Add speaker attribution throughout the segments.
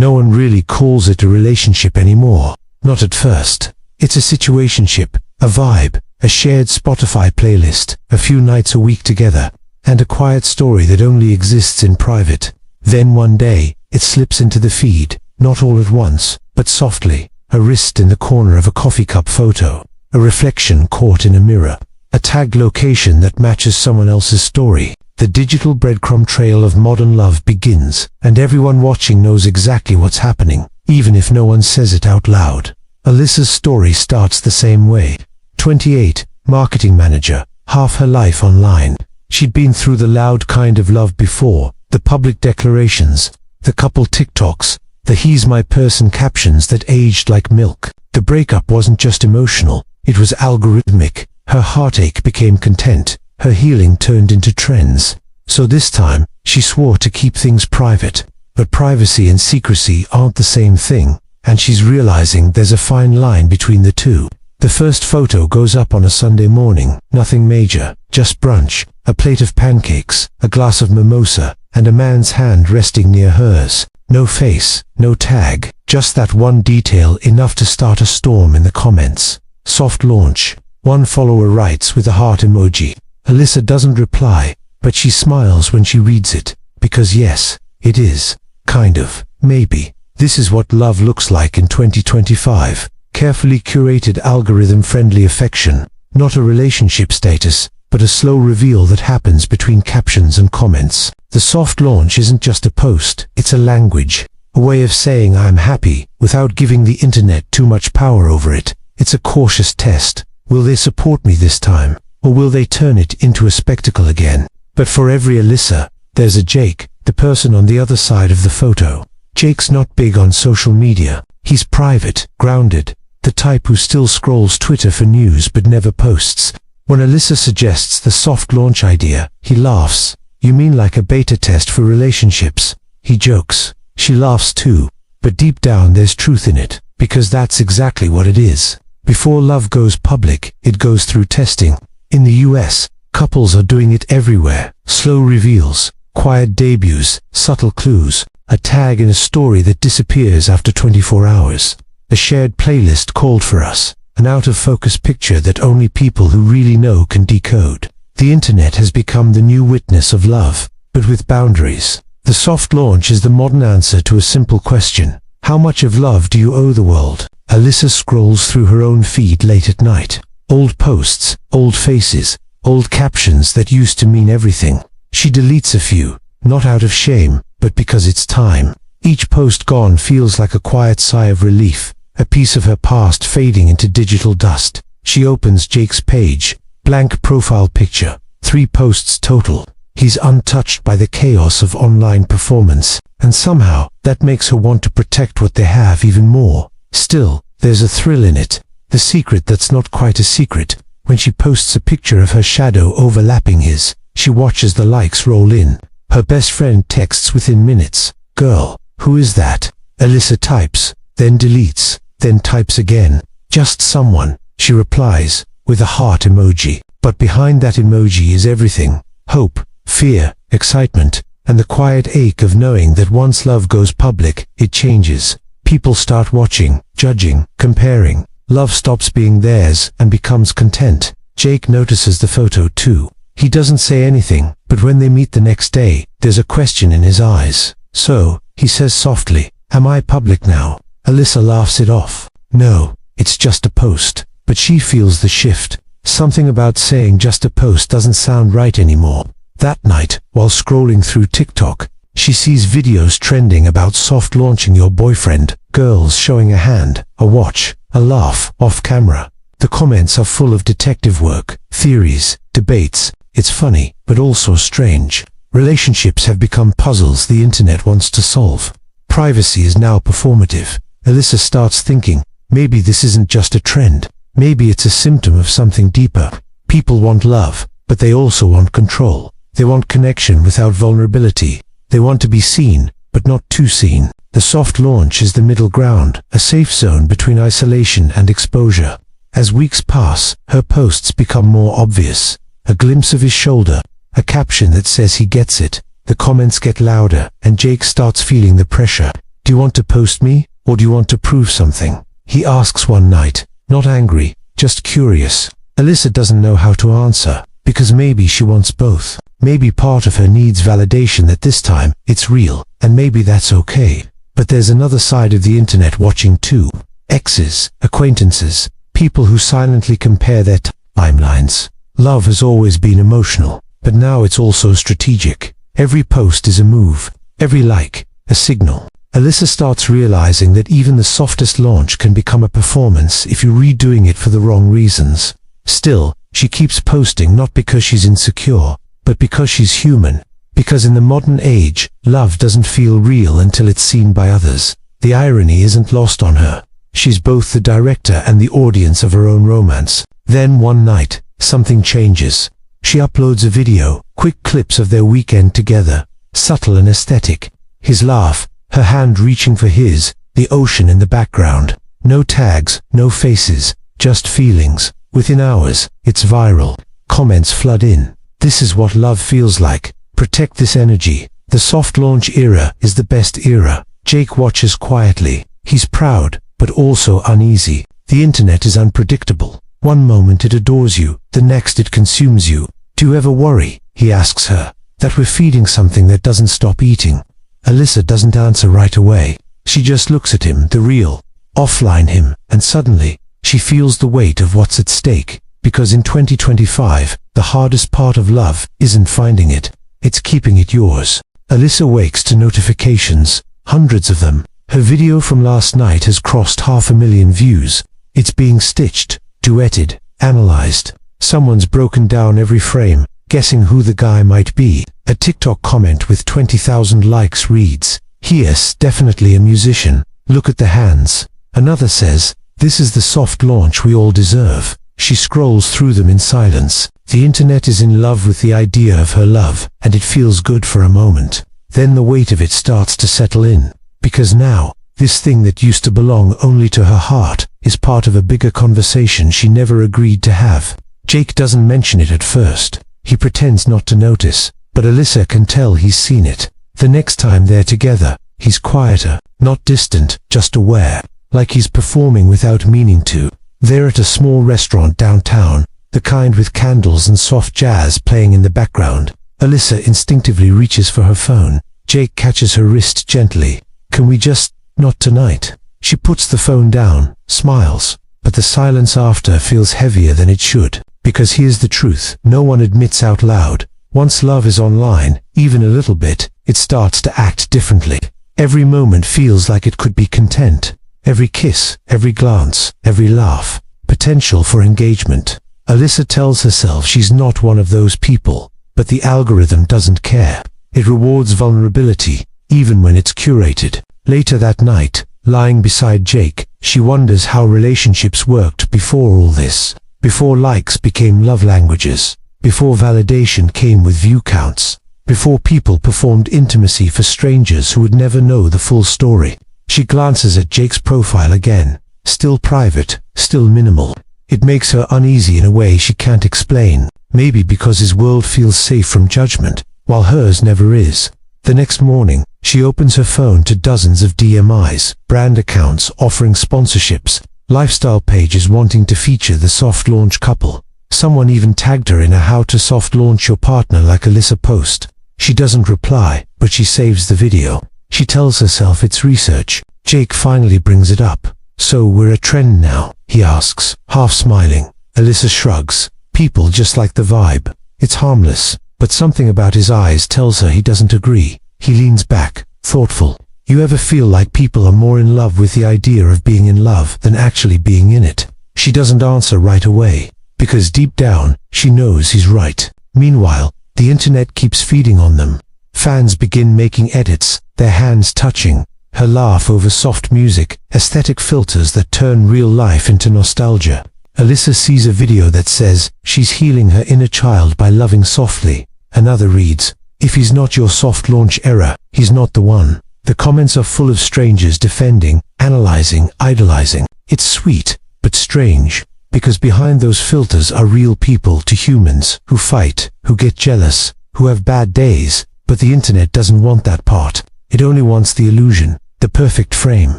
Speaker 1: No one really calls it a relationship anymore. Not at first. It's a situationship, a vibe, a shared Spotify playlist, a few nights a week together, and a quiet story that only exists in private. Then one day, it slips into the feed, not all at once, but softly, a wrist in the corner of a coffee cup photo, a reflection caught in a mirror, a tagged location that matches someone else's story. The digital breadcrumb trail of modern love begins, and everyone watching knows exactly what's happening, even if no one says it out loud. Alyssa's story starts the same way. 28, marketing manager, half her life online. She'd been through the loud kind of love before, the public declarations, the couple TikToks, the "he's my person" captions that aged like milk. The breakup wasn't just emotional, it was algorithmic. Her heartache became content, her healing turned into trends. So this time, she swore to keep things private. But privacy and secrecy aren't the same thing, and she's realizing there's a fine line between the two. The first photo goes up on a Sunday morning, nothing major, just brunch, a plate of pancakes, a glass of mimosa, and a man's hand resting near hers. No face, no tag, just that one detail enough to start a storm in the comments. Soft launch. One follower writes with a heart emoji. Alyssa doesn't reply, but she smiles when she reads it, because yes, it is, kind of, maybe. This is what love looks like in 2025. Carefully curated algorithm-friendly affection, not a relationship status, but a slow reveal that happens between captions and comments. The soft launch isn't just a post, it's a language, a way of saying I'm happy, without giving the internet too much power over it. It's a cautious test. Will they support me this time, or will they turn it into a spectacle again? But for every Alyssa, there's a Jake, the person on the other side of the photo. Jake's not big on social media. He's private, grounded, the type who still scrolls Twitter for news but never posts. When Alyssa suggests the soft launch idea, he laughs. You mean like a beta test for relationships? He jokes. She laughs too, but deep down there's truth in it, because that's exactly what it is. Before love goes public, it goes through testing. In the US, couples are doing it everywhere. Slow reveals, quiet debuts, subtle clues, a tag in a story that disappears after 24 hours. A shared playlist called for us, an out-of-focus picture that only people who really know can decode. The internet has become the new witness of love, but with boundaries. The soft launch is the modern answer to a simple question. How much of love do you owe the world? Alyssa scrolls through her own feed late at night. Old posts, old faces, old captions that used to mean everything. She deletes a few, not out of shame, but because it's time. Each post gone feels like a quiet sigh of relief, a piece of her past fading into digital dust. She opens Jake's page, blank profile picture, 3 posts total. He's untouched by the chaos of online performance, and somehow that makes her want to protect what they have even more. Still, there's a thrill in it, the secret that's not quite a secret. When she posts a picture of her shadow overlapping his, she watches the likes roll in. Her best friend texts within minutes. Girl, who is that? Alyssa types, then deletes, then types again. Just someone, she replies, with a heart emoji. But behind that emoji is everything. Hope, fear, excitement, and the quiet ache of knowing that once love goes public, it changes. People start watching, judging, comparing. Love stops being theirs and becomes content. Jake notices the photo too. He doesn't say anything, but when they meet the next day, there's a question in his eyes. So, he says softly, "Am I public now?" Alyssa laughs it off. No, it's just a post. But she feels the shift. Something about saying just a post doesn't sound right anymore. That night, while scrolling through TikTok, she sees videos trending about soft launching your boyfriend, girls showing a hand, a watch, a laugh, off camera. The comments are full of detective work, theories, debates. It's funny, but also strange. Relationships have become puzzles the internet wants to solve. Privacy is now performative. Alyssa starts thinking, maybe this isn't just a trend. Maybe it's a symptom of something deeper. People want love, but they also want control. They want connection without vulnerability. They want to be seen, but not too seen. The soft launch is the middle ground, a safe zone between isolation and exposure. As weeks pass, her posts become more obvious. A glimpse of his shoulder, a caption that says he gets it. The comments get louder, and Jake starts feeling the pressure. Do you want to post me, or do you want to prove something? He asks one night, not angry, just curious. Alyssa doesn't know how to answer, because maybe she wants both. Maybe part of her needs validation that this time, it's real, and maybe that's okay. But there's another side of the internet watching too. Exes, acquaintances, people who silently compare their timelines. Love has always been emotional, but now it's also strategic. Every post is a move, every like, a signal. Alyssa starts realizing that even the softest launch can become a performance if you're redoing it for the wrong reasons. Still, she keeps posting not because she's insecure, but because she's human. Because in the modern age, love doesn't feel real until it's seen by others. The irony isn't lost on her. She's both the director and the audience of her own romance. Then one night, something changes. She uploads a video, quick clips of their weekend together, subtle and aesthetic. His laugh, her hand reaching for his, the ocean in the background. No tags, no faces, just feelings. Within hours, it's viral. Comments flood in. This is what love feels like. Protect this energy. The soft launch era is the best era. Jake watches quietly. He's proud, but also uneasy. The internet is unpredictable. One moment it adores you, the next it consumes you. Do you ever worry, he asks her, that we're feeding something that doesn't stop eating? Alyssa doesn't answer right away. She just looks at him, the real, offline him, and suddenly, she feels the weight of what's at stake. Because in 2025, the hardest part of love isn't finding it, it's keeping it yours. Alyssa wakes to notifications, hundreds of them. Her video from last night has crossed 500,000 views. It's being stitched, duetted, analyzed. Someone's broken down every frame, guessing who the guy might be. A TikTok comment with 20,000 likes reads, "Yes, definitely a musician. Look at the hands." Another says, "This is the soft launch we all deserve." She scrolls through them in silence. The internet is in love with the idea of her love, and it feels good for a moment. Then the weight of it starts to settle in. Because now, this thing that used to belong only to her heart is part of a bigger conversation she never agreed to have. Jake doesn't mention it at first. He pretends not to notice, but Alyssa can tell he's seen it. The next time they're together, he's quieter, not distant, just aware, like he's performing without meaning to. They're at a small restaurant downtown, the kind with candles and soft jazz playing in the background. Alyssa instinctively reaches for her phone. Jake catches her wrist gently. "Can we just, not tonight?" She puts the phone down, smiles, but the silence after feels heavier than it should. Because here's the truth, no one admits out loud. Once love is online, even a little bit, it starts to act differently. Every moment feels like it could be content. Every kiss, every glance, every laugh, potential for engagement. Alyssa tells herself she's not one of those people, but the algorithm doesn't care. It rewards vulnerability, even when it's curated. Later that night, lying beside Jake, she wonders how relationships worked before all this. Before likes became love languages. Before validation came with view counts. Before people performed intimacy for strangers who would never know the full story. She glances at Jake's profile again. Still private, still minimal. It makes her uneasy in a way she can't explain. Maybe because his world feels safe from judgment, while hers never is. The next morning, she opens her phone to dozens of DMIs, brand accounts offering sponsorships, lifestyle pages wanting to feature the soft launch couple. Someone even tagged her in a "How to soft launch your partner like Alyssa" post. She doesn't reply, but she saves the video. She tells herself it's research. Jake finally brings it up. "So we're a trend now?" he asks, half smiling. Alyssa shrugs. People just like the vibe. It's harmless, but something about his eyes tells her he doesn't agree. He leans back, thoughtful. You ever feel like people are more in love with the idea of being in love than actually being in it? She doesn't answer right away, because deep down, she knows he's right. Meanwhile, the internet keeps feeding on them. Fans begin making edits, their hands touching, her laugh over soft music, aesthetic filters that turn real life into nostalgia. Alyssa sees a video that says she's healing her inner child by loving softly. Another reads, "If he's not your soft launch era, he's not the one." The comments are full of strangers defending, analyzing, idolizing. It's sweet, but strange, because behind those filters are real people to humans who fight, who get jealous, who have bad days. But the internet doesn't want that part. It only wants the illusion. the perfect frame,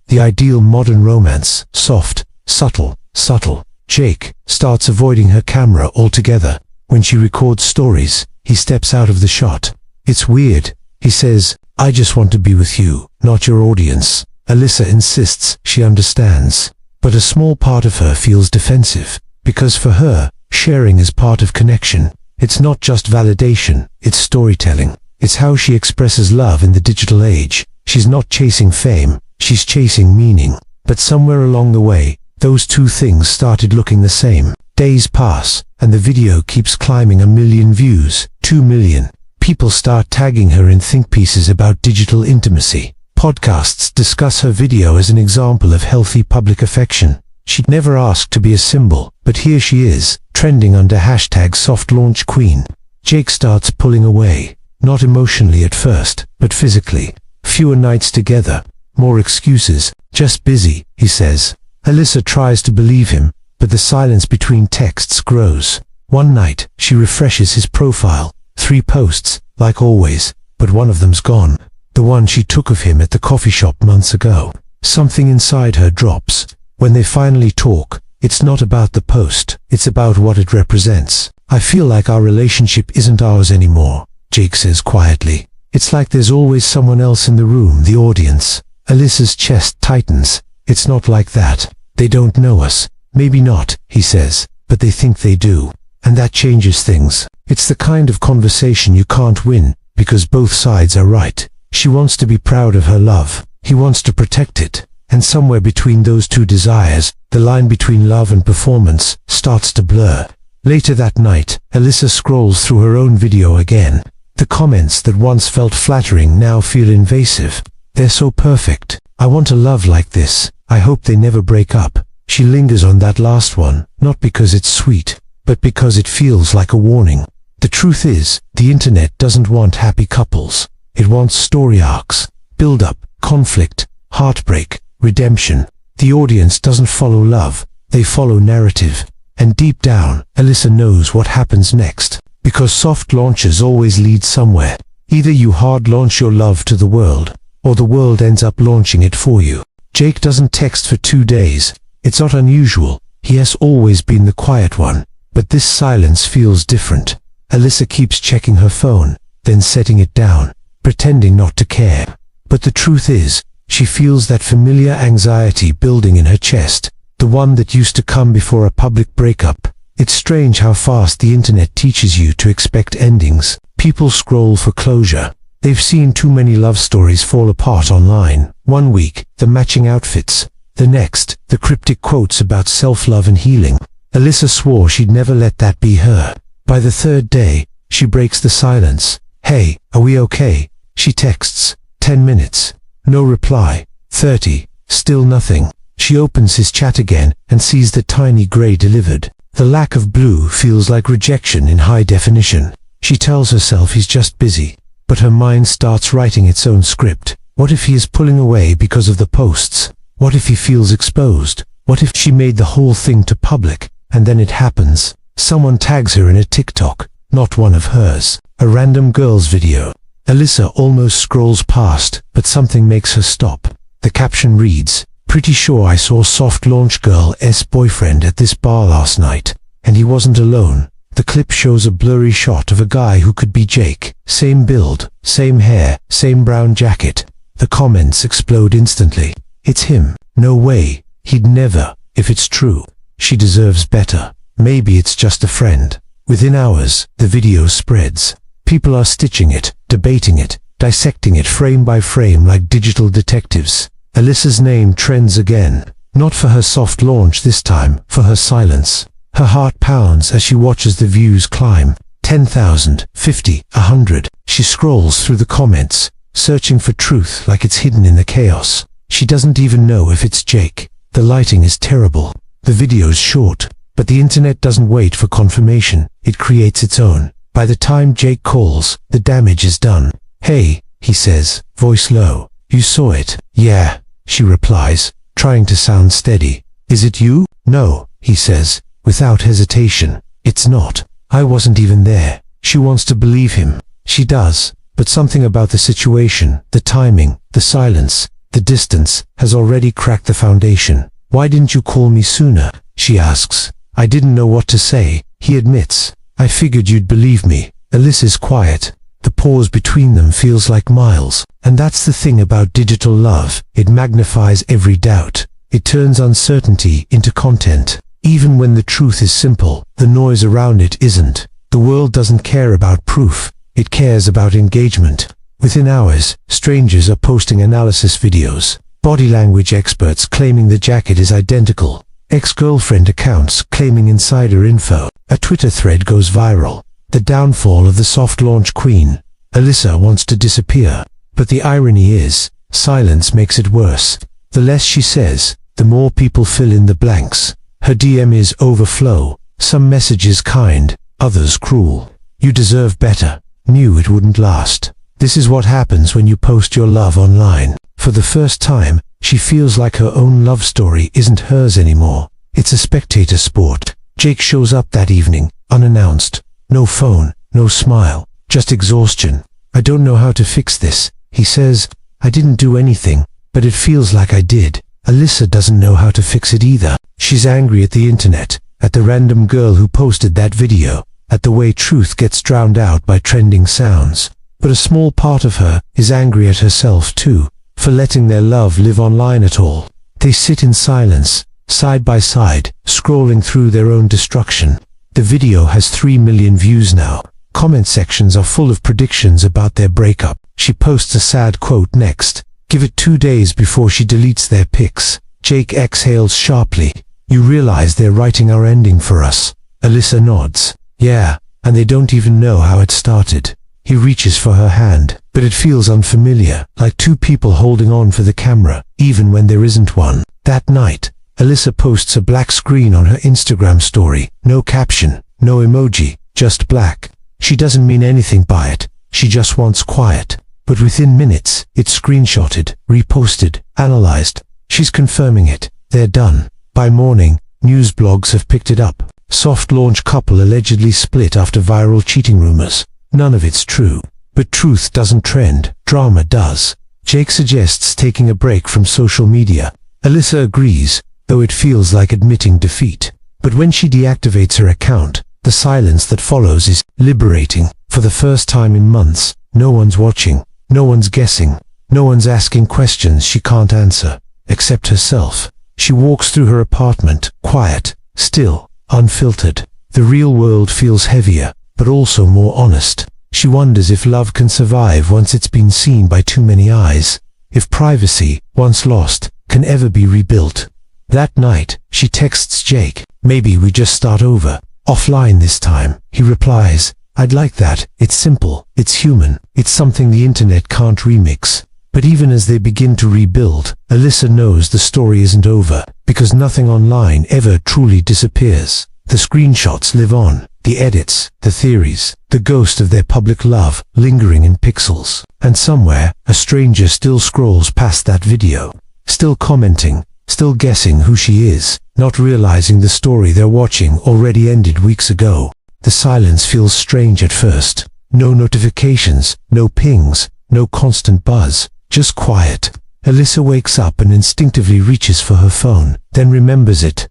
Speaker 1: the ideal modern romance, soft, subtle, subtle. Jake starts avoiding her camera altogether. When she records stories, he steps out of the shot. It's weird, he says, I just want to be with you, not your audience. Alyssa insists she understands, but a small part of her feels defensive, because for her, sharing is part of connection. It's not just validation, it's storytelling. It's how she expresses love in the digital age. She's not chasing fame, she's chasing meaning. But somewhere along the way, those two things started looking the same. Days pass, and the video keeps climbing 1 million views, 2 million. People start tagging her in think pieces about digital intimacy. Podcasts discuss her video as an example of healthy public affection. She'd never asked to be a symbol, but here she is, trending under #SoftLaunchQueen. Jake starts pulling away, not emotionally at first, but physically. Fewer nights together, more excuses, just busy, he says. Alyssa tries to believe him, but the silence between texts grows. One night, she refreshes his profile. 3 posts, like always, but one of them's gone. The one she took of him at the coffee shop months ago. Something inside her drops. When they finally talk, it's not about the post, it's about what it represents. I feel like our relationship isn't ours anymore, Jake says quietly. It's like there's always someone else in the room, the audience. Alyssa's chest tightens. It's not like that. They don't know us. Maybe not, he says, but they think they do. And that changes things. It's the kind of conversation you can't win, because both sides are right. She wants to be proud of her love. He wants to protect it. And somewhere between those two desires, the line between love and performance starts to blur. Later that night, Alyssa scrolls through her own video again. The comments that once felt flattering now feel invasive. They're so perfect. I want a love like this. I hope they never break up. She lingers on that last one, not because it's sweet, but because it feels like a warning. The truth is, the internet doesn't want happy couples. It wants story arcs, build-up, conflict, heartbreak, redemption. The audience doesn't follow love, they follow narrative. And deep down, Alyssa knows what happens next. Because soft launches always lead somewhere. Either you hard launch your love to the world, or the world ends up launching it for you. Jake doesn't text for 2 days. It's not unusual. He has always been the quiet one. But this silence feels different. Alyssa keeps checking her phone, then setting it down, pretending not to care. But the truth is, she feels that familiar anxiety building in her chest, the one that used to come before a public breakup. It's strange how fast the internet teaches you to expect endings. People scroll for closure. They've seen too many love stories fall apart online. One week, the matching outfits. The next, the cryptic quotes about self-love and healing. Alyssa swore she'd never let that be her. By the 3rd day, she breaks the silence. Hey, are we okay? She texts. 10 minutes. No reply. 30. Still nothing. She opens his chat again and sees the tiny gray delivered. The lack of blue feels like rejection in high definition. She tells herself he's just busy, but her mind starts writing its own script. What if he is pulling away because of the posts? What if he feels exposed? What if she made the whole thing to public, and then it happens? Someone tags her in a TikTok, not one of hers, a random girl's video. Alyssa almost scrolls past, but something makes her stop. The caption reads, "Pretty sure I saw soft launch girl's boyfriend at this bar last night, and he wasn't alone." The clip shows a blurry shot of a guy who could be Jake. Same build, same hair, same brown jacket. The comments explode instantly. It's him. No way. He'd never. If it's true, she deserves better. Maybe it's just a friend. Within hours, the video spreads. People are stitching it, debating it, dissecting it frame by frame like digital detectives. Alyssa's name trends again. Not for her soft launch this time, for her silence. Her heart pounds as she watches the views climb. 10,000, 50, 100. She scrolls through the comments, searching for truth like it's hidden in the chaos. She doesn't even know if it's Jake. The lighting is terrible. The video's short. But the internet doesn't wait for confirmation. It creates its own. By the time Jake calls, the damage is done. "Hey," he says, voice low. "You saw it?" "Yeah," she replies, trying to sound steady. "Is it you?" "No," he says, without hesitation. "It's not. I wasn't even there." She wants to believe him. She does. But something about the situation, the timing, the silence, The distance has already cracked the foundation. "Why didn't you call me sooner?" she asks. "I didn't know what to say," he admits. "I figured you'd believe me." Alyssa's quiet. The pause between them feels like miles. And that's the thing about digital love. It magnifies every doubt. It turns uncertainty into content. Even when the truth is simple, the noise around it isn't. The world doesn't care about proof. It cares about engagement. Within hours, strangers are posting analysis videos. Body language experts claiming the jacket is identical. Ex-girlfriend accounts claiming insider info. A Twitter thread goes viral. The downfall of the soft launch queen. Alyssa wants to disappear. But the irony is, silence makes it worse. The less she says, the more people fill in the blanks. Her DM is overflow. Some messages kind, others cruel. "You deserve better. Knew it wouldn't last." This is what happens when you post your love online. For the first time, she feels like her own love story isn't hers anymore. It's a spectator sport. Jake shows up that evening, unannounced. No phone, no smile, just exhaustion. "I don't know how to fix this," he says. "I didn't do anything, but it feels like I did." Alyssa doesn't know how to fix it either. She's angry at the internet, at the random girl who posted that video, at the way truth gets drowned out by trending sounds. But a small part of her is angry at herself too, for letting their love live online at all. They sit in silence, side by side, scrolling through their own destruction. The video has 3 million views now. Comment sections are full of predictions about their breakup. She posts a sad quote next. Give it 2 days before she deletes their pics. Jake exhales sharply. "You realize they're writing our ending for us?" Alyssa nods. "Yeah, and they don't even know how it started." He reaches for her hand, but it feels unfamiliar, like two people holding on for the camera, even when there isn't one. That night, Alyssa posts a black screen on her Instagram story. No caption, no emoji, just black. She doesn't mean anything by it. She just wants quiet. But within minutes, it's screenshotted, reposted, analyzed. She's confirming it. They're done. By morning, news blogs have picked it up. Soft launch couple allegedly split after viral cheating rumors. None of it's true. But truth doesn't trend. Drama does. Jake suggests taking a break from social media. Alyssa agrees, though it feels like admitting defeat. But when she deactivates her account, the silence that follows is liberating. For the first time in months, no one's watching, no one's guessing, no one's asking questions she can't answer, except herself. She walks through her apartment, quiet, still, unfiltered. The real world feels heavier, but also more honest. She wonders if love can survive once it's been seen by too many eyes. If privacy, once lost, can ever be rebuilt. That night, she texts Jake. "Maybe we just start over. Offline this time." He replies, "I'd like that. It's simple. It's human. It's something the internet can't remix." But even as they begin to rebuild, Alyssa knows the story isn't over, because nothing online ever truly disappears. The screenshots live on, the edits, the theories, the ghost of their public love lingering in pixels. And somewhere, a stranger still scrolls past that video, still commenting, still guessing who she is, not realizing the story they're watching already ended weeks ago. The silence feels strange at first. No notifications, no pings, no constant buzz, just quiet. Alyssa wakes up and instinctively reaches for her phone, then remembers it.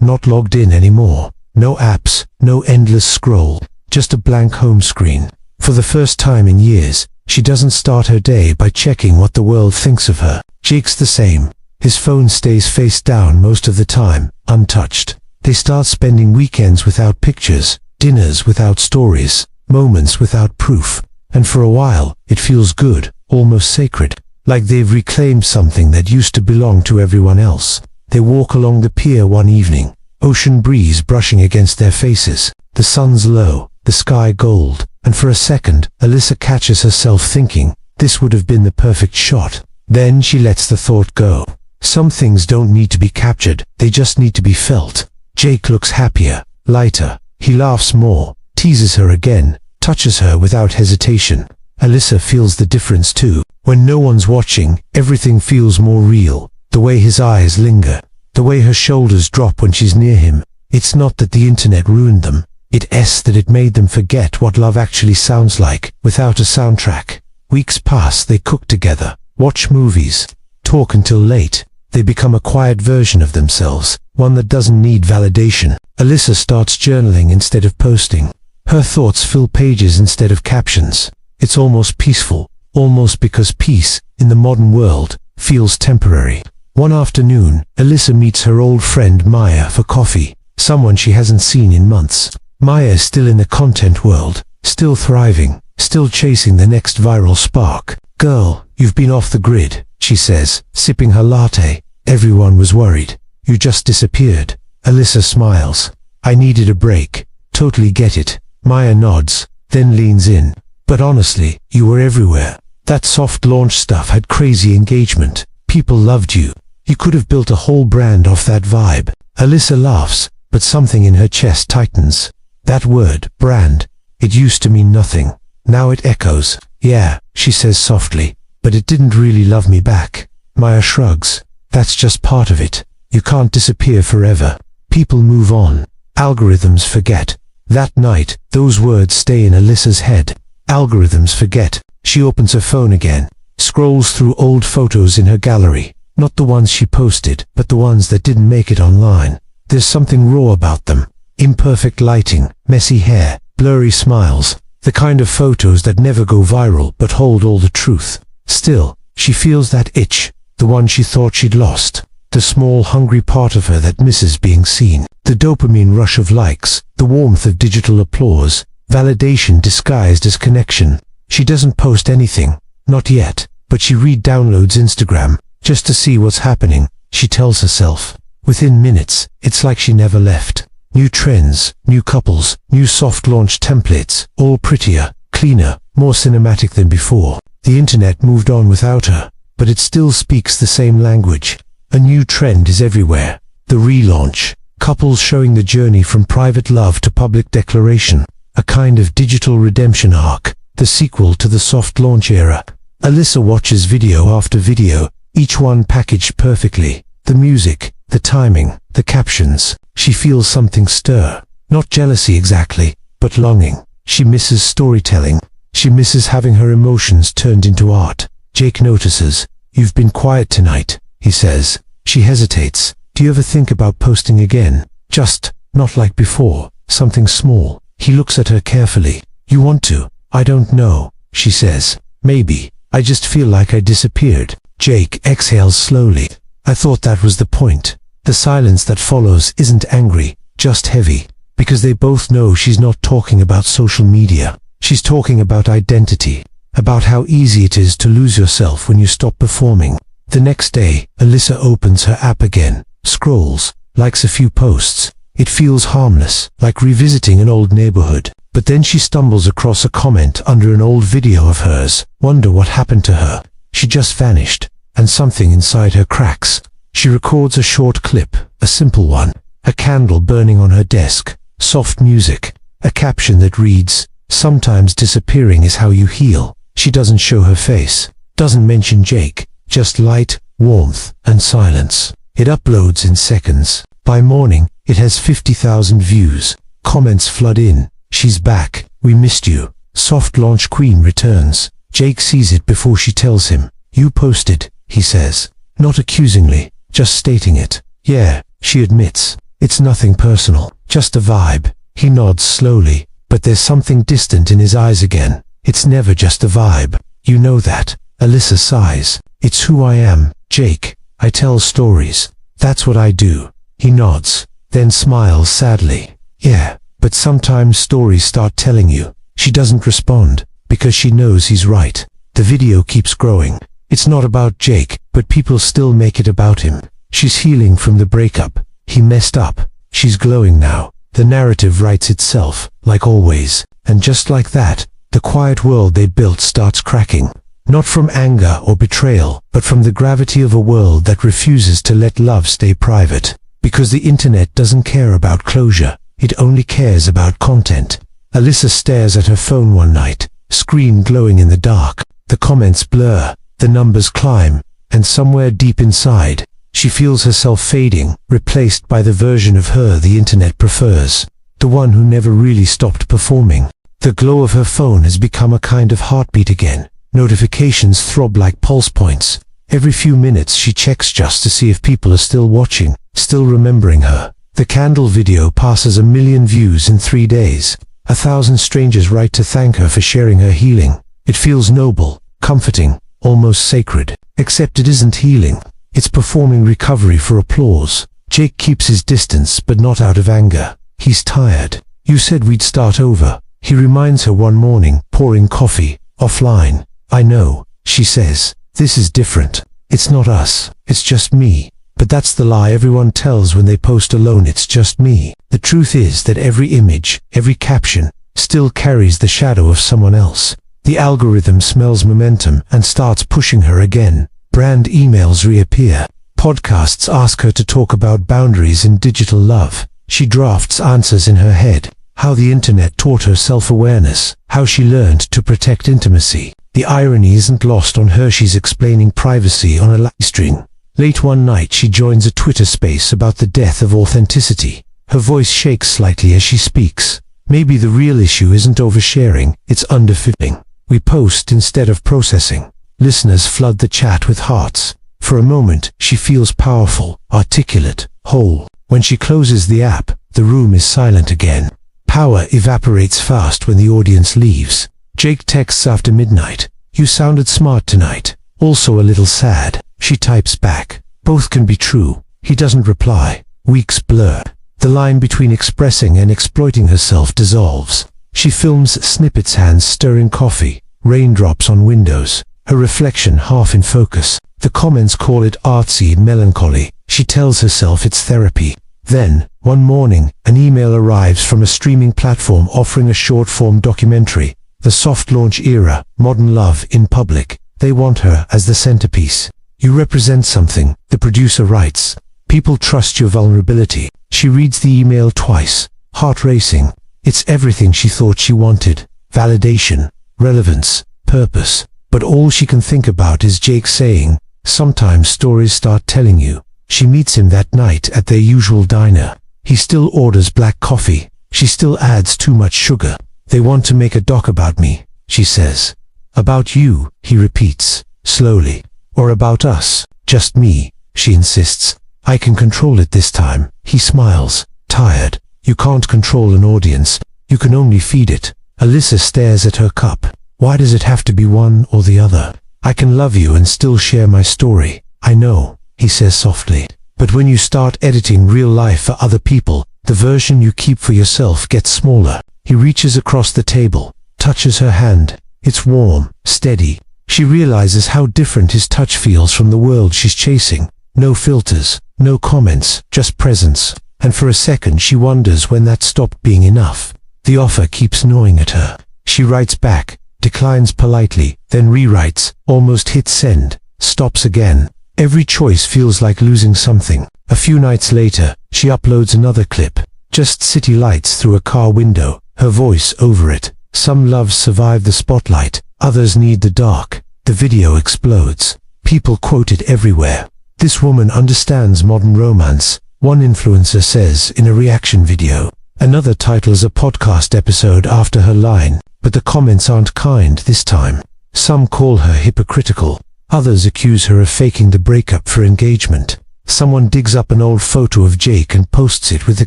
Speaker 1: Not logged in anymore. No apps, no endless scroll, just a blank home screen. For the first time in years, she doesn't start her day by checking what the world thinks of her. Jake's the same. His phone stays face down most of the time, untouched. They start spending weekends without pictures, dinners without stories, moments without proof. And for a while, it feels good, almost sacred, like they've reclaimed something that used to belong to everyone else. They walk along the pier one evening, ocean breeze brushing against their faces. The sun's low, the sky gold, and for a second, Alyssa catches herself thinking, this would have been the perfect shot. Then she lets the thought go. Some things don't need to be captured, they just need to be felt. Jake looks happier, lighter. He laughs more, teases her again, touches her without hesitation. Alyssa feels the difference too. When no one's watching, everything feels more real. The way his eyes linger, the way her shoulders drop when she's near him. It's not that the internet ruined them. It's that it made them forget what love actually sounds like, without a soundtrack. Weeks pass, they cook together, watch movies, talk until late. They become a quiet version of themselves, one that doesn't need validation. Alyssa starts journaling instead of posting. Her thoughts fill pages instead of captions. It's almost peaceful, almost because peace, in the modern world, feels temporary. One afternoon, Alyssa meets her old friend Maya for coffee, someone she hasn't seen in months. Maya is still in the content world, still thriving, still chasing the next viral spark. "Girl, you've been off the grid," she says, sipping her latte. "Everyone was worried. You just disappeared." Alyssa smiles. "I needed a break." "Totally get it." Maya nods, then leans in. "But honestly, you were everywhere. That soft launch stuff had crazy engagement. People loved you. You could have built a whole brand off that vibe." Alyssa laughs, but something in her chest tightens. That word, brand, it used to mean nothing. Now it echoes. "Yeah," she says softly, "but it didn't really love me back." Maya shrugs. "That's just part of it. You can't disappear forever. People move on. Algorithms forget." That night, those words stay in Alyssa's head. Algorithms forget. She opens her phone again, scrolls through old photos in her gallery. Not the ones she posted, but the ones that didn't make it online. There's something raw about them. Imperfect lighting, messy hair, blurry smiles. The kind of photos that never go viral but hold all the truth. Still, she feels that itch, the one she thought she'd lost. The small, hungry part of her that misses being seen. The dopamine rush of likes, the warmth of digital applause, validation disguised as connection. She doesn't post anything, not yet, but she re-downloads Instagram, just to see what's happening, she tells herself. Within minutes, it's like she never left. New trends, new couples, new soft launch templates, all prettier, cleaner, more cinematic than before. The internet moved on without her, but it still speaks the same language. A new trend is everywhere. The relaunch. Couples showing the journey from private love to public declaration. A kind of digital redemption arc. The sequel to the soft launch era. Alyssa watches video after video, each one packaged perfectly. The music, the timing, the captions. She feels something stir. Not jealousy exactly, but longing. She misses storytelling. She misses having her emotions turned into art. Jake notices. "You've been quiet tonight," he says. She hesitates. "Do you ever think about posting again? Just, not like before, something small." He looks at her carefully. "You want to?" "I don't know," she says. "Maybe. I just feel like I disappeared." Jake exhales slowly. "I thought that was the point." The silence that follows isn't angry, just heavy, because they both know she's not talking about social media. She's talking about identity, about how easy it is to lose yourself when you stop performing. The next day, Alyssa opens her app again, scrolls, likes a few posts. It feels harmless, like revisiting an old neighborhood. But then she stumbles across a comment under an old video of hers. Wonder what happened to her. She just vanished, and something inside her cracks. She records a short clip, a simple one. A candle burning on her desk, soft music, a caption that reads, "Sometimes disappearing is how you heal." She doesn't show her face, doesn't mention Jake, just light, warmth, and silence. It uploads in seconds. By morning, it has 50,000 views. Comments flood in. "She's back. We missed you." Soft launch queen returns. Jake sees it before she tells him. "You posted," he says. Not accusingly, just stating it. "Yeah," she admits. "It's nothing personal, just a vibe." He nods slowly, but there's something distant in his eyes again. "It's never just a vibe. You know that." Alyssa sighs. "It's who I am, Jake. I tell stories. That's what I do." He nods, then smiles sadly. "Yeah, but sometimes stories start telling you." She doesn't respond, because she knows he's right. The video keeps growing. It's not about Jake, but people still make it about him. She's healing from the breakup. He messed up. She's glowing now. The narrative writes itself, like always. And just like that, the quiet world they built starts cracking. Not from anger or betrayal, but from the gravity of a world that refuses to let love stay private. Because the internet doesn't care about closure. It only cares about content. Alyssa stares at her phone one night, screen glowing in the dark. The comments blur, the numbers climb, and somewhere deep inside, she feels herself fading, replaced by the version of her the internet prefers. The one who never really stopped performing. The glow of her phone has become a kind of heartbeat again. Notifications throb like pulse points. Every few minutes she checks just to see if people are still watching, still remembering her. The candle video passes 1 million views in 3 days. 1,000 strangers write to thank her for sharing her healing. It feels noble, comforting, almost sacred. Except it isn't healing. It's performing recovery for applause. Jake keeps his distance, but not out of anger. He's tired. You said we'd start over. He reminds her one morning, pouring coffee, offline. I know, she says. This is different. It's not us. It's just me. But that's the lie everyone tells when they post alone. It's just me. The truth is that every image, every caption, still carries the shadow of someone else. The algorithm smells momentum and starts pushing her again. Brand emails reappear. Podcasts ask her to talk about boundaries in digital love. She drafts answers in her head. How the internet taught her self-awareness. How she learned to protect intimacy. The irony isn't lost on her. She's explaining privacy on a live stream. Late one night she joins a Twitter space about the death of authenticity. Her voice shakes slightly as she speaks. Maybe the real issue isn't oversharing, it's underfilling. We post instead of processing. Listeners flood the chat with hearts. For a moment, she feels powerful, articulate, whole. When she closes the app, the room is silent again. Power evaporates fast when the audience leaves. Jake texts after midnight. You sounded smart tonight. Also a little sad. She types back. Both can be true. He doesn't reply. Weeks blur. The line between expressing and exploiting herself dissolves. She films snippets, hands stirring coffee, raindrops on windows, her reflection half in focus. The comments call it artsy melancholy. She tells herself it's therapy. Then, one morning, an email arrives from a streaming platform offering a short-form documentary. The soft launch era, modern love in public. They want her as the centerpiece. You represent something, the producer writes. People trust your vulnerability. She reads the email twice, heart racing. It's everything she thought she wanted. Validation, relevance, purpose. But all she can think about is Jake saying, sometimes stories start telling you. She meets him that night at their usual diner. He still orders black coffee. She still adds too much sugar. They want to make a doc about me, she says. About you, he repeats, slowly. Or about us, just me, she insists. I can control it this time. He smiles, tired. You can't control an audience. You can only feed it. Alyssa stares at her cup. Why does it have to be one or the other? I can love you and still share my story. I know, he says softly. But when you start editing real life for other people, the version you keep for yourself gets smaller. He reaches across the table, touches her hand. It's warm, steady. She realizes how different his touch feels from the world she's chasing. No filters, no comments, just presence. And for a second she wonders when that stopped being enough. The offer keeps gnawing at her. She writes back, declines politely, then rewrites, almost hits send, stops again. Every choice feels like losing something. A few nights later, she uploads another clip. Just city lights through a car window, her voice over it. Some loves survive the spotlight, others need the dark. The video explodes. People quote it everywhere. This woman understands modern romance, one influencer says in a reaction video. Another titles a podcast episode after her line, but the comments aren't kind this time. Some call her hypocritical. Others accuse her of faking the breakup for engagement. Someone digs up an old photo of Jake and posts it with the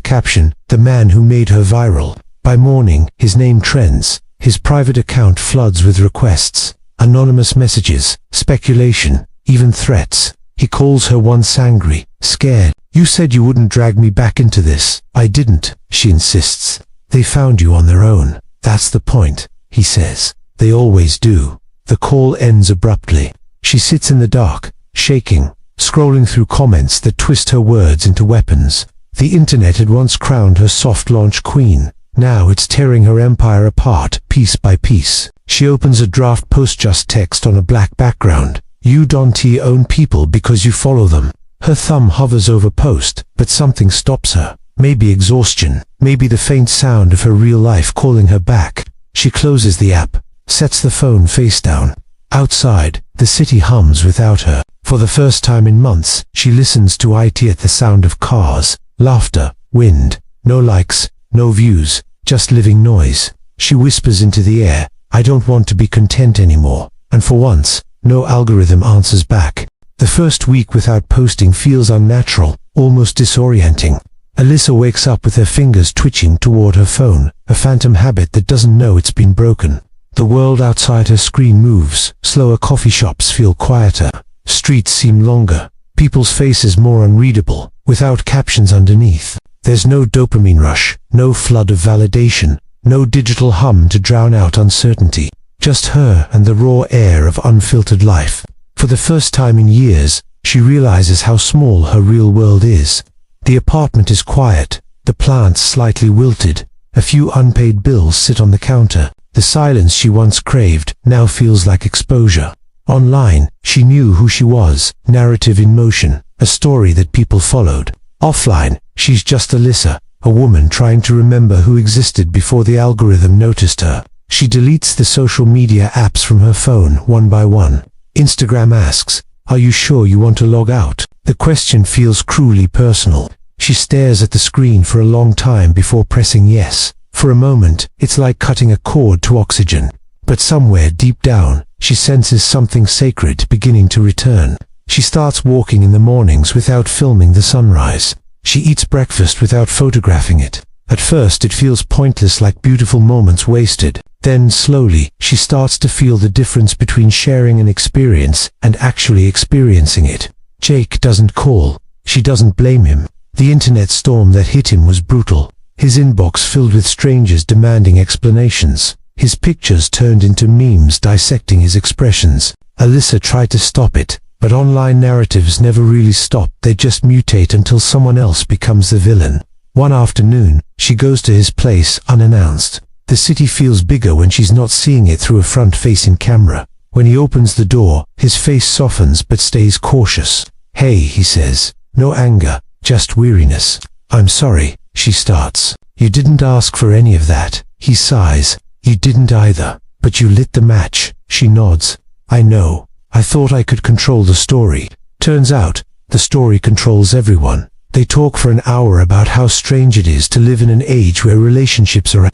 Speaker 1: caption, "The man who made her viral." By morning, his name trends. His private account floods with requests, anonymous messages, speculation, even threats. He calls her once angry, scared. You said you wouldn't drag me back into this. I didn't, she insists. They found you on their own. That's the point, he says. They always do. The call ends abruptly. She sits in the dark, shaking, scrolling through comments that twist her words into weapons. The internet had once crowned her soft launch queen. Now it's tearing her empire apart, piece by piece. She opens a draft post, just text on a black background. You don't own people because you follow them. Her thumb hovers over post, but something stops her. Maybe exhaustion, maybe the faint sound of her real life calling her back. She closes the app, sets the phone face down. Outside, the city hums without her. For the first time in months, she listens to it at the sound of cars, laughter, wind. No likes, no views, just living noise. She whispers into the air, I don't want to be content anymore. And for once, no algorithm answers back. The first week without posting feels unnatural, almost disorienting. Alyssa wakes up with her fingers twitching toward her phone, a phantom habit that doesn't know it's been broken. The world outside her screen moves, slower coffee shops feel quieter, streets seem longer, people's faces more unreadable, without captions underneath. There's no dopamine rush, no flood of validation, no digital hum to drown out uncertainty. Just her and the raw air of unfiltered life. For the first time in years, she realizes how small her real world is. The apartment is quiet, the plants slightly wilted, a few unpaid bills sit on the counter. The silence she once craved now feels like exposure. Online, she knew who she was, narrative in motion, a story that people followed. Offline, she's just Alyssa, a woman trying to remember who existed before the algorithm noticed her. She deletes the social media apps from her phone one by one. Instagram asks, "Are you sure you want to log out?" The question feels cruelly personal. She stares at the screen for a long time before pressing yes. For a moment, it's like cutting a cord to oxygen. But somewhere deep down, she senses something sacred beginning to return. She starts walking in the mornings without filming the sunrise. She eats breakfast without photographing it. At first, it feels pointless, like beautiful moments wasted. Then, slowly, she starts to feel the difference between sharing an experience and actually experiencing it. Jake doesn't call. She doesn't blame him. The internet storm that hit him was brutal. His inbox filled with strangers demanding explanations. His pictures turned into memes dissecting his expressions. Alyssa tried to stop it, but online narratives never really stop. They just mutate until someone else becomes the villain. One afternoon, she goes to his place unannounced. The city feels bigger when she's not seeing it through a front-facing camera. When he opens the door, his face softens but stays cautious. "Hey," he says. No anger, just weariness. "I'm sorry," she starts. "You didn't ask for any of that." He sighs. "You didn't either. But you lit the match." She nods. "I know. I thought I could control the story." Turns out, the story controls everyone. They talk for an hour about how strange it is to live in an age where relationships are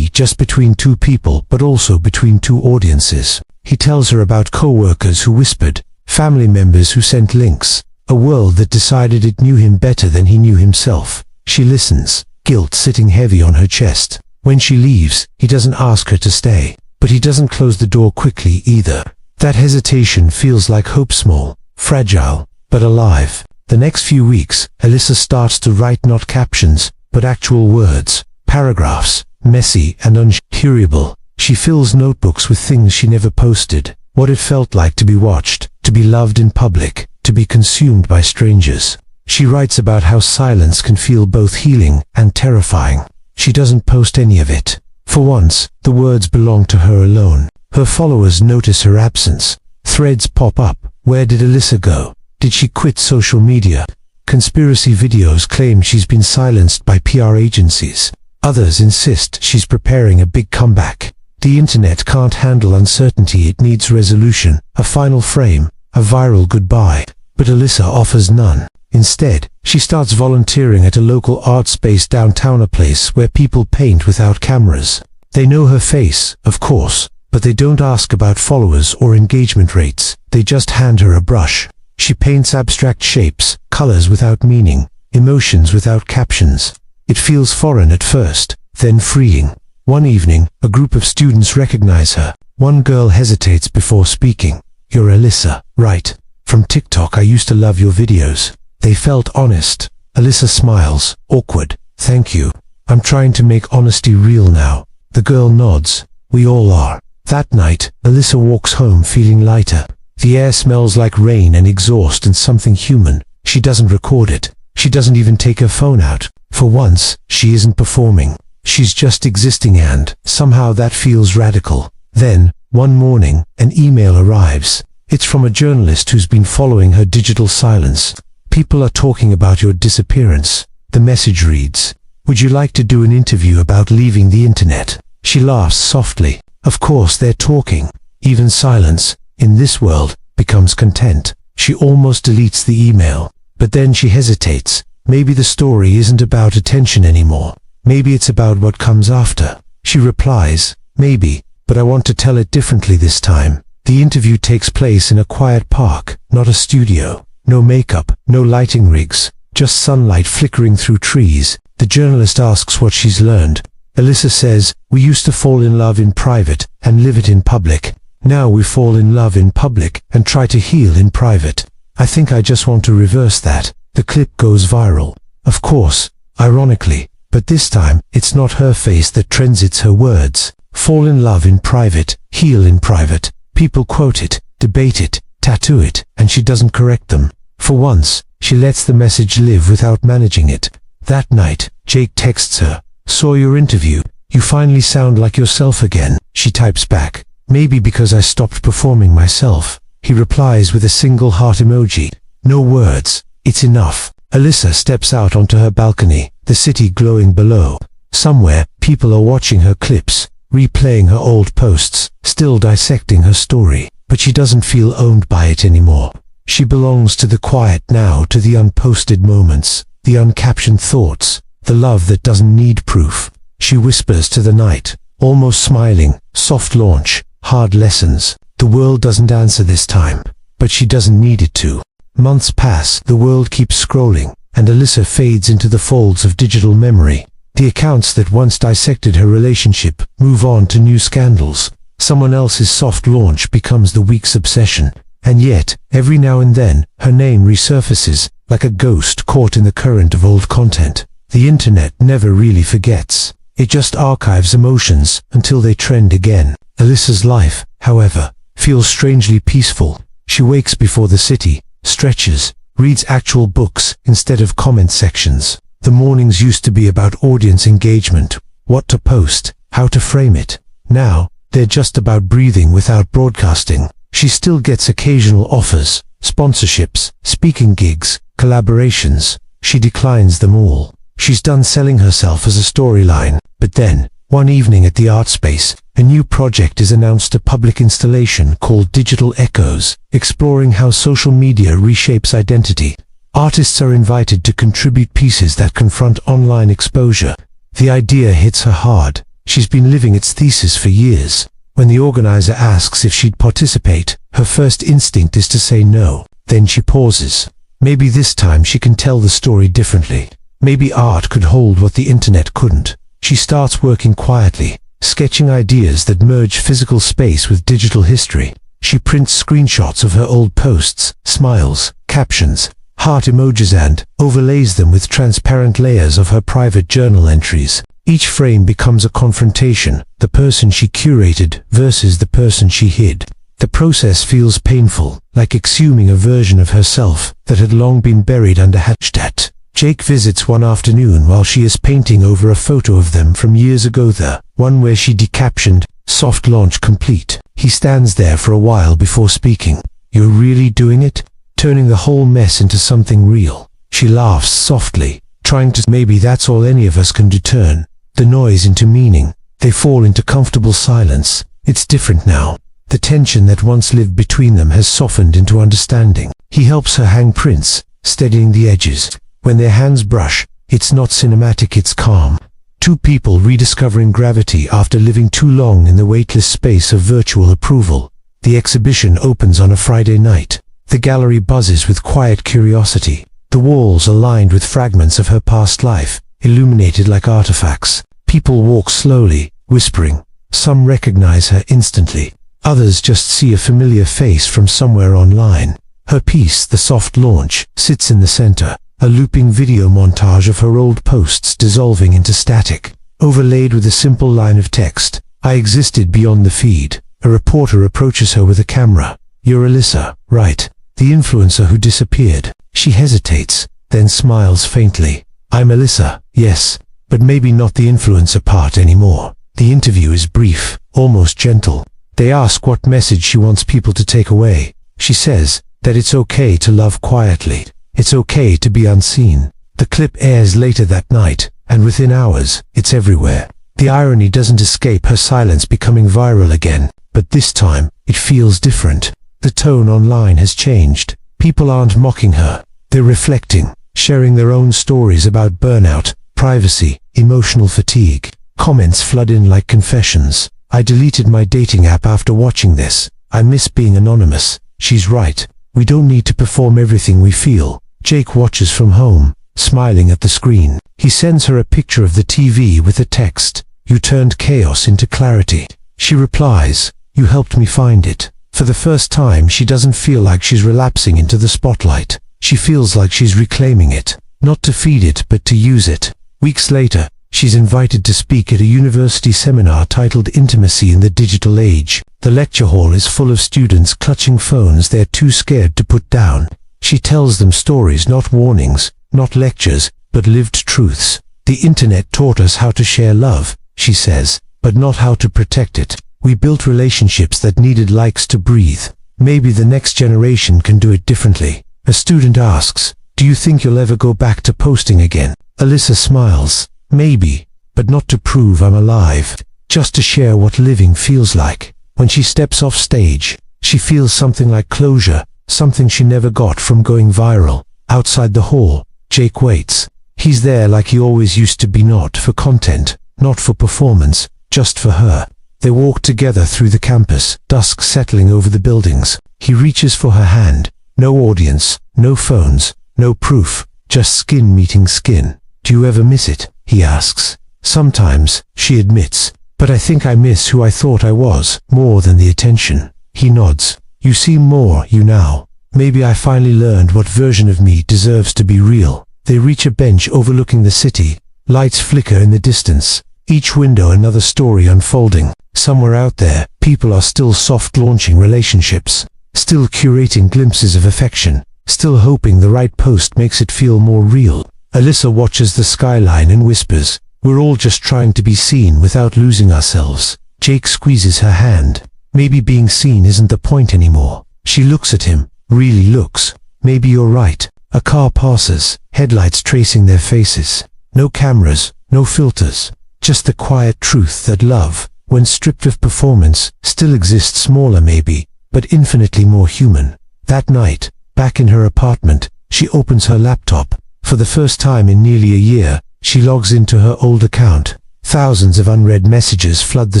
Speaker 1: just between two people, but also between two audiences. He tells her about co-workers who whispered, family members who sent links, a world that decided it knew him better than he knew himself. She listens, guilt sitting heavy on her chest. When she leaves, he doesn't ask her to stay, but he doesn't close the door quickly either. That hesitation feels like hope, small, fragile, but alive. The next few weeks, Alyssa starts to write not captions, but actual words, paragraphs, messy and uncurable. She fills notebooks with things she never posted, what it felt like to be watched, to be loved in public, to be consumed by strangers. She writes about how silence can feel both healing and terrifying. She doesn't post any of it. For once, the words belong to her alone. Her followers notice her absence. Threads pop up. Where did Alyssa go? Did she quit social media? Conspiracy videos claim she's been silenced by PR agencies. Others insist she's preparing a big comeback. The internet can't handle uncertainty, it needs resolution, a final frame, a viral goodbye. But Alyssa offers none. Instead, she starts volunteering at a local art space downtown, a place where people paint without cameras. They know her face, of course, but they don't ask about followers or engagement rates. They just hand her a brush. She paints abstract shapes, colors without meaning, emotions without captions. It feels foreign at first, then freeing. One evening, a group of students recognize her. One girl hesitates before speaking. "You're Alyssa, right? From TikTok, I used to love your videos." They felt honest. Alyssa smiles, awkward. "Thank you. I'm trying to make honesty real now." The girl nods. "We all are." That night, Alyssa walks home feeling lighter. The air smells like rain and exhaust and something human. She doesn't record it. She doesn't even take her phone out. For once, she isn't performing. She's just existing, and somehow that feels radical. Then, one morning, an email arrives. It's from a journalist who's been following her digital silence. "People are talking about your disappearance." The message reads, "Would you like to do an interview about leaving the internet?" She laughs softly. Of course they're talking. Even silence, in this world, becomes content. She almost deletes the email. But then she hesitates. Maybe the story isn't about attention anymore. Maybe it's about what comes after. She replies, "Maybe, but I want to tell it differently this time." The interview takes place in a quiet park, not a studio. No makeup, no lighting rigs, just sunlight flickering through trees. The journalist asks what she's learned. Alyssa says, "We used to fall in love in private and live it in public. Now we fall in love in public and try to heal in private. I think I just want to reverse that." The clip goes viral. Of course, ironically, but this time, it's not her face that trends, it's her words. Fall in love in private, heal in private. People quote it, debate it, tattoo it, and she doesn't correct them. For once, she lets the message live without managing it. That night, Jake texts her, "Saw your interview. You finally sound like yourself again." She types back, "Maybe because I stopped performing myself." He replies with a single heart emoji. No words. It's enough. Alyssa steps out onto her balcony, the city glowing below. Somewhere, people are watching her clips, replaying her old posts, still dissecting her story. But she doesn't feel owned by it anymore. She belongs to the quiet now, to the unposted moments, the uncaptioned thoughts, the love that doesn't need proof. She whispers to the night, almost smiling, "Soft launch, hard lessons." The world doesn't answer this time, but she doesn't need it to. Months pass, the world keeps scrolling, and Alyssa fades into the folds of digital memory. The accounts that once dissected her relationship move on to new scandals. Someone else's soft launch becomes the week's obsession. And yet, every now and then, her name resurfaces, like a ghost caught in the current of old content. The internet never really forgets. It just archives emotions until they trend again. Alyssa's life, however, feels strangely peaceful. She wakes before the city, stretches, reads actual books instead of comment sections. The mornings used to be about audience engagement, what to post, how to frame it. Now, they're just about breathing without broadcasting. She still gets occasional offers, sponsorships, speaking gigs, collaborations. She declines them all. She's done selling herself as a storyline. But then, one evening at the art space, a new project is announced, a public installation called Digital Echoes, exploring how social media reshapes identity. Artists are invited to contribute pieces that confront online exposure. The idea hits her hard. She's been living its thesis for years. When the organizer asks if she'd participate, her first instinct is to say no. Then she pauses. Maybe this time she can tell the story differently. Maybe art could hold what the internet couldn't. She starts working quietly, sketching ideas that merge physical space with digital history. She prints screenshots of her old posts, smiles, captions, heart emojis, and overlays them with transparent layers of her private journal entries. Each frame becomes a confrontation, the person she curated versus the person she hid. The process feels painful, like exhuming a version of herself that had long been buried under hashtag. Jake visits one afternoon while she is painting over a photo of them from years ago, the one where she decaptioned, "Soft launch complete." He stands there for a while before speaking. "You're really doing it? Turning the whole mess into something real." She laughs softly, trying to, maybe that's all any of us can do, turn the noise into meaning. They fall into comfortable silence. It's different now. The tension that once lived between them has softened into understanding. He helps her hang prints, steadying the edges. When their hands brush, it's not cinematic, it's calm. Two people rediscovering gravity after living too long in the weightless space of virtual approval. The exhibition opens on a Friday night. The gallery buzzes with quiet curiosity. The walls are lined with fragments of her past life, illuminated like artifacts. People walk slowly, whispering. Some recognize her instantly. Others just see a familiar face from somewhere online. Her piece, The Soft Launch, sits in the center. A looping video montage of her old posts dissolving into static, overlaid with a simple line of text. "I existed beyond the feed." A reporter approaches her with a camera. "You're Alyssa, right? The influencer who disappeared." She hesitates, then smiles faintly. "I'm Alyssa, yes, but maybe not the influencer part anymore." The interview is brief, almost gentle. They ask what message she wants people to take away. She says that it's okay to love quietly. It's okay to be unseen. The clip airs later that night, and within hours, it's everywhere. The irony doesn't escape her silence becoming viral again, but this time, it feels different. The tone online has changed. People aren't mocking her. They're reflecting, sharing their own stories about burnout, privacy, emotional fatigue. Comments flood in like confessions. "I deleted my dating app after watching this. I miss being anonymous. She's right. We don't need to perform everything we feel. Jake watches from home, smiling at the screen. He sends her a picture of the TV with a text. You turned chaos into clarity. She replies, you helped me find it. For the first time, she doesn't feel like she's relapsing into the spotlight. She feels like she's reclaiming it. Not to feed it, but to use it. Weeks later, she's invited to speak at a university seminar titled Intimacy in the Digital Age. The lecture hall is full of students clutching phones they're too scared to put down. She tells them stories, not warnings, not lectures, but lived truths. The internet taught us how to share love, she says, but not how to protect it. We built relationships that needed likes to breathe. Maybe the next generation can do it differently. A student asks, do you think you'll ever go back to posting again? Alyssa smiles. Maybe, but not to prove I'm alive. Just to share what living feels like. When she steps off stage, she feels something like closure, something she never got from going viral. Outside the hall, Jake waits. He's there like he always used to be, not for content, not for performance, just for her. They walk together through the campus, dusk settling over the buildings. He reaches for her hand. No audience, no phones, no proof, just skin meeting skin. Do you ever miss it? He asks. Sometimes, she admits, but I think I miss who I thought I was, more than the attention. He nods. You seem more you now. Maybe I finally learned what version of me deserves to be real. They reach a bench overlooking the city. Lights flicker in the distance. Each window another story unfolding. Somewhere out there, people are still soft-launching relationships, still curating glimpses of affection, still hoping the right post makes it feel more real. Alyssa watches the skyline and whispers, we're all just trying to be seen without losing ourselves. Jake squeezes her hand. Maybe being seen isn't the point anymore. She looks at him, really looks. Maybe you're right. A car passes, headlights tracing their faces. No cameras, no filters. Just the quiet truth that love, when stripped of performance, still exists, smaller maybe, but infinitely more human. That night, back in her apartment, she opens her laptop. For the first time in nearly a year, she logs into her old account. Thousands of unread messages flood the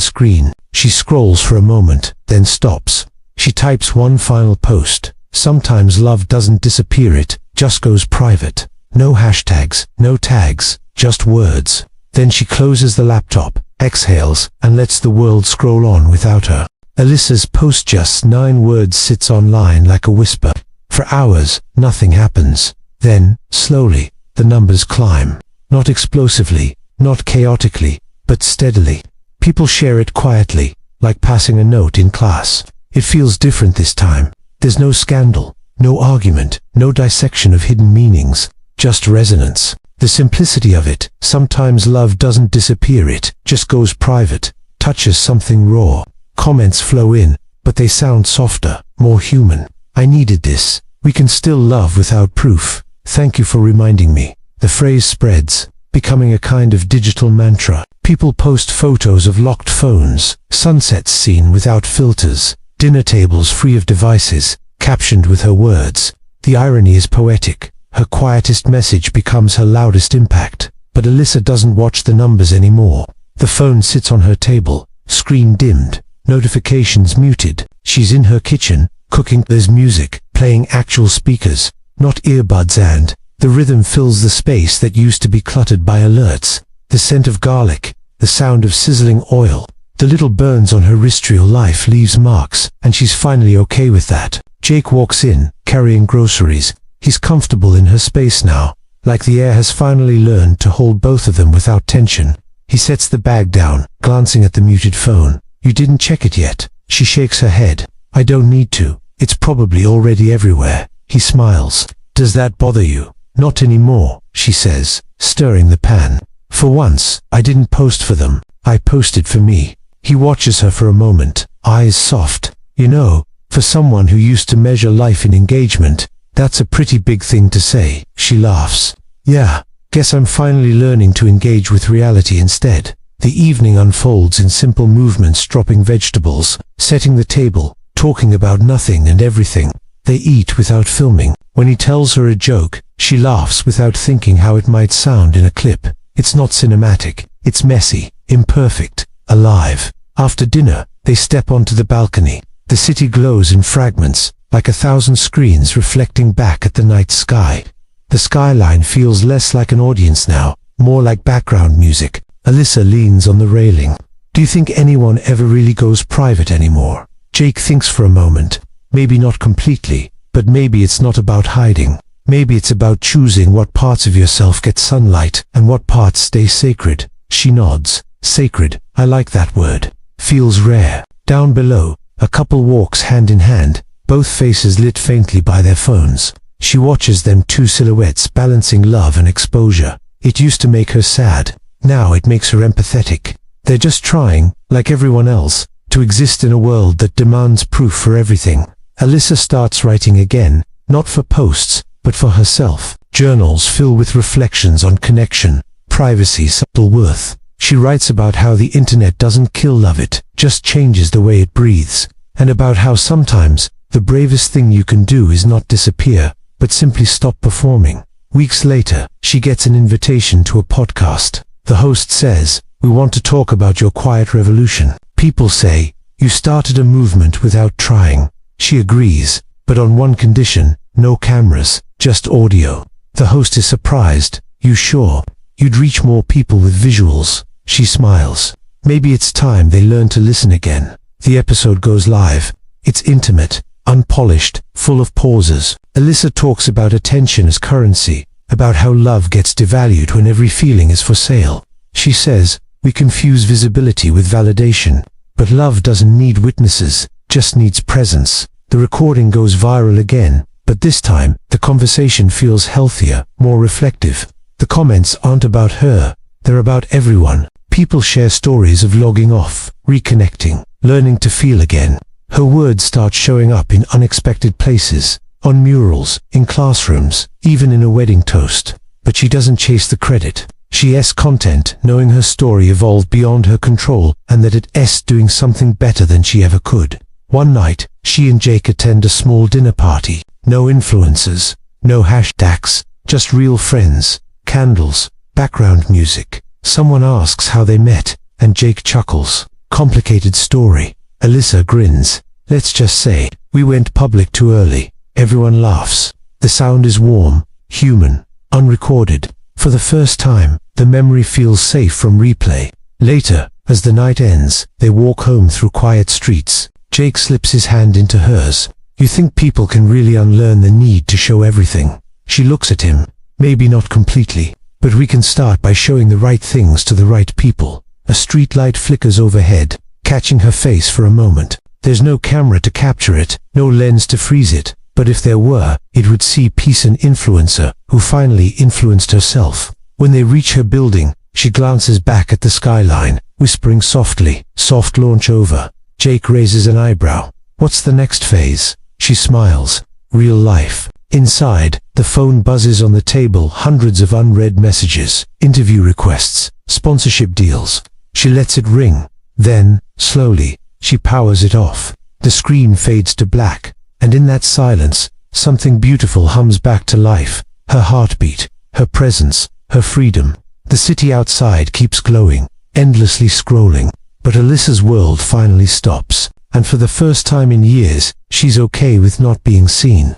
Speaker 1: screen. She scrolls for a moment, then stops. She types one final post. Sometimes love doesn't disappear, it just goes private. No hashtags, no tags, just words. Then she closes the laptop, exhales, and lets the world scroll on without her. Alyssa's post, just 9 words, sits online like a whisper. For hours, nothing happens. Then, slowly, the numbers climb. Not explosively, not chaotically, but steadily. People share it quietly, like passing a note in class. It feels different this time. There's no scandal, no argument, no dissection of hidden meanings, just resonance. The simplicity of it. Sometimes love doesn't disappear, it just goes private, touches something raw. Comments flow in, but they sound softer, more human. I needed this. We can still love without proof. Thank you for reminding me. The phrase spreads, becoming a kind of digital mantra. People post photos of locked phones, sunsets seen without filters, dinner tables free of devices, captioned with her words. The irony is poetic. Her quietest message becomes her loudest impact. But Alyssa doesn't watch the numbers anymore. The phone sits on her table, screen dimmed, notifications muted. She's in her kitchen, cooking. There's music, playing actual speakers, not earbuds, and the rhythm fills the space that used to be cluttered by alerts. The scent of garlic, the sound of sizzling oil, the little burns on her wrist. Real life leaves marks, and she's finally okay with that. Jake walks in, carrying groceries. He's comfortable in her space now, like the air has finally learned to hold both of them without tension. He sets the bag down, glancing at the muted phone. You didn't check it yet? She shakes her head. I don't need to. It's probably already everywhere. He smiles. Does that bother you? Not anymore, she says, stirring the pan. For once, I didn't post for them. I posted for me. He watches her for a moment, eyes soft. You know, for someone who used to measure life in engagement, that's a pretty big thing to say. She laughs. Yeah, guess I'm finally learning to engage with reality instead. The evening unfolds in simple movements, dropping vegetables, setting the table, talking about nothing and everything. They eat without filming. When he tells her a joke, she laughs without thinking how it might sound in a clip. It's not cinematic. It's messy, imperfect, alive. After dinner, they step onto the balcony. The city glows in fragments, like 1,000 screens reflecting back at the night sky. The skyline feels less like an audience now, more like background music. Alyssa leans on the railing. Do you think anyone ever really goes private anymore? Jake thinks for a moment. Maybe not completely, but maybe it's not about hiding. Maybe it's about choosing what parts of yourself get sunlight and what parts stay sacred. She nods. Sacred, I like that word. Feels rare. Down below, a couple walks hand in hand, both faces lit faintly by their phones. She watches them, two silhouettes balancing love and exposure. It used to make her sad. Now it makes her empathetic. They're just trying, like everyone else, to exist in a world that demands proof for everything. Alyssa starts writing again, not for posts, but for herself. Journals fill with reflections on connection, privacy, subtle worth. She writes about how the internet doesn't kill love, it just changes the way it breathes, and about how sometimes the bravest thing you can do is not disappear, but simply stop performing. Weeks later, she gets an invitation to a podcast. The host says, "We want to talk about your quiet revolution." People say, "You started a movement without trying." She agrees, but on one condition: no cameras, just audio. The host is surprised. "You sure? You'd reach more people with visuals." She smiles. Maybe it's time they learn to listen again. The episode goes live. It's intimate, unpolished, full of pauses. Alyssa talks about attention as currency, about how love gets devalued when every feeling is for sale. She says, "We confuse visibility with validation, but love doesn't need witnesses, just needs presence." The recording goes viral again, but this time, the conversation feels healthier, more reflective. The comments aren't about her, they're about everyone. People share stories of logging off, reconnecting, learning to feel again. Her words start showing up in unexpected places, on murals, in classrooms, even in a wedding toast. But she doesn't chase the credit. She asks content, knowing her story evolved beyond her control, and that it's doing something better than she ever could. One night, she and Jake attend a small dinner party. No influencers, no hashtags, just real friends, candles, background music. Someone asks how they met, and Jake chuckles. Complicated story. Alyssa grins. Let's just say, we went public too early. Everyone laughs. The sound is warm, human, unrecorded. For the first time, the memory feels safe from replay. Later, as the night ends, they walk home through quiet streets. Jake slips his hand into hers. "You think people can really unlearn the need to show everything?" She looks at him. "Maybe not completely, but we can start by showing the right things to the right people." A streetlight flickers overhead, catching her face for a moment. There's no camera to capture it, no lens to freeze it, but if there were, it would see Peace, an influencer, who finally influenced herself. When they reach her building, she glances back at the skyline, whispering softly, "Soft launch over." Jake raises an eyebrow. "What's the next phase?" She smiles. "Real life." Inside, the phone buzzes on the table, hundreds of unread messages, interview requests, sponsorship deals. She lets it ring. Then, slowly, she powers it off. The screen fades to black, and in that silence, something beautiful hums back to life. Her heartbeat, her presence, her freedom. The city outside keeps glowing, endlessly scrolling. But Alyssa's world finally stops, and for the first time in years, she's okay with not being seen.